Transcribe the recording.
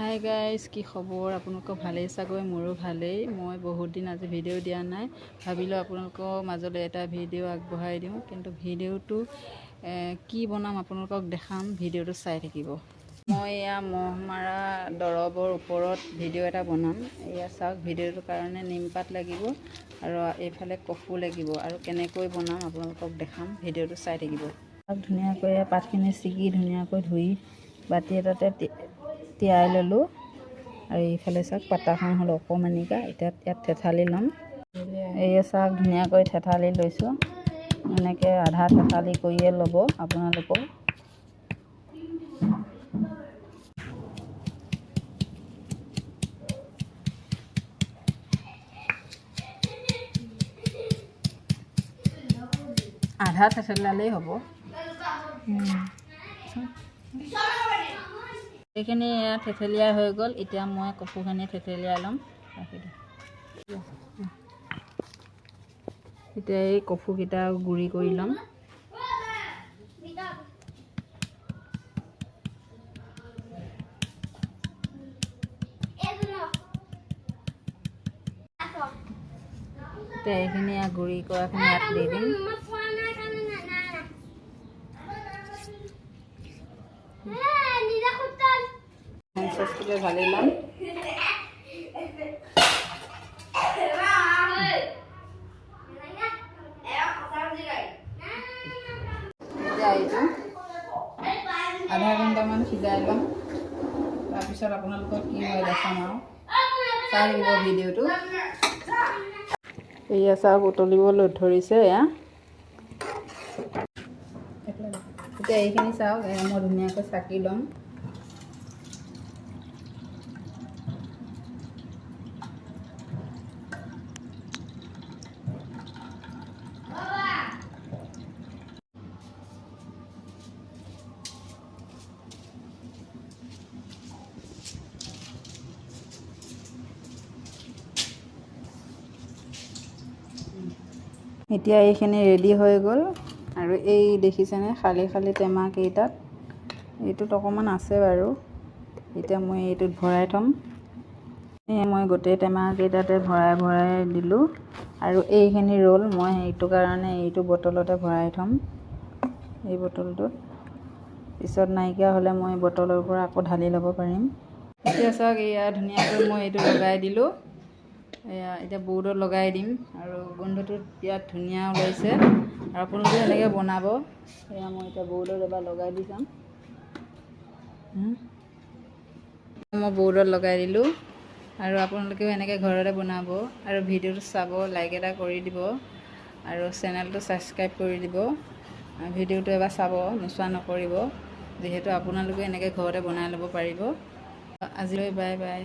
Hi guys, কি খবৰ? আপোনালোকৰ ভালেই চাগৈ? মোৰো ভালেই। মই বহুত দিন আজি ভিডিঅ' দিয়া নাই, ভাবিলোঁ আপোনালোকৰ মাজলৈ এটা ভিডিঅ' আগবঢ়াই দিওঁ। কিন্তু ভিডিঅ'টো কি বনাম আপোনালোকক দেখাম, ভিডিঅ'টো চাই থাকিব। মই এয়া মহ মৰা দৰৱৰ ওপৰত ভিডিঅ' এটা বনাম। এয়া চাওক, ভিডিঅ'টোৰ কাৰণে নিমপাত লাগিব আৰু এইফালে কফু লাগিব, আৰু কেনেকৈ বনাম আপোনালোকক দেখাম, ভিডিঅ'টো চাই থাকিব। ধুনীয়াকৈ পাতখিনি ছিগি ধুনীয়াকৈ ধুই বাতি এটাতে তিয়াই ল'লোঁ। আৰু এইফালে চাওক, পাতাখন হ'ল অকণমানিকা। এতিয়া ইয়াত থেঠালি ল'ম। এয়া চাওক, ধুনীয়াকৈ থেঠালি লৈছোঁ। এনেকৈ আধা থেঠালি কৰিয়ে ল'ব আপোনালোকেও। আধা থেঠালিলেই হ'ব। এইখিনি থেঠেলীয়া হৈ গ'ল। এতিয়া মই কফুখিনি থেঠেলিয়াই ল'ম। এতিয়া এই কফুকেইটা গুড়ি কৰি ল'ম। এতিয়া এইখিনি গুড়ি কৰাখিনি ইয়াত দি দিম। চচটোকে ঢালি ল'ম। আধা ঘণ্টামান সিজাই ল'ম। তাৰপিছত আপোনালোকৰ কি হয় দেখাম আৰু চাই থাকিব ভিডিঅ'টো। এয়া চাওক, উতলিবলৈ ধৰিছে। এতিয়া এইখিনি চাওক, মই ধুনীয়াকৈ চাকি ল'ম। এতিয়া এইখিনি ৰেডি হৈ গ'ল। আৰু এই দেখিছেনে খালী খালী টেমাকেইটাত, এইটোত অকণমান আছে বাৰু। এতিয়া মই এইটোত ভৰাই থ'ম। মই গোটেই টেমাকেইটাতে ভৰাই ভৰাই দিলোঁ। আৰু এইখিনি ৰ'ল, মই সেইটো কাৰণে এইটো বটলতে ভৰাই থ'ম। এই বটলটোত পিছত নাইকিয়া হ'লে মই বটলৰ পৰা আকৌ ঢালি ল'ব পাৰিম। এতিয়া চাওক, এয়া ধুনীয়াকৈ মই এইটো লগাই দিলোঁ। এতিয়া বৰ্ডত লগাই দিম। আৰু গোন্ধটো ইয়াত ধুনীয়া ওলাইছে। আৰু আপোনালোকে এনেকৈ বনাব। এয়া মই এতিয়া বৰ্ডত এবাৰ লগাই দি যাম। মই বৰ্ডত লগাই দিলোঁ। আৰু আপোনালোকেও এনেকৈ ঘৰতে বনাব। আৰু ভিডিঅ'টো চাব, লাইক এটা কৰি দিব, আৰু চেনেলটো ছাবস্ক্ৰাইব কৰি দিব। ভিডিঅ'টো এবাৰ চাব, নোচোৱা নকৰিব, যিহেতু আপোনালোকে এনেকৈ ঘৰতে বনাই ল'ব পাৰিব। আজিলৈ বাই বাই।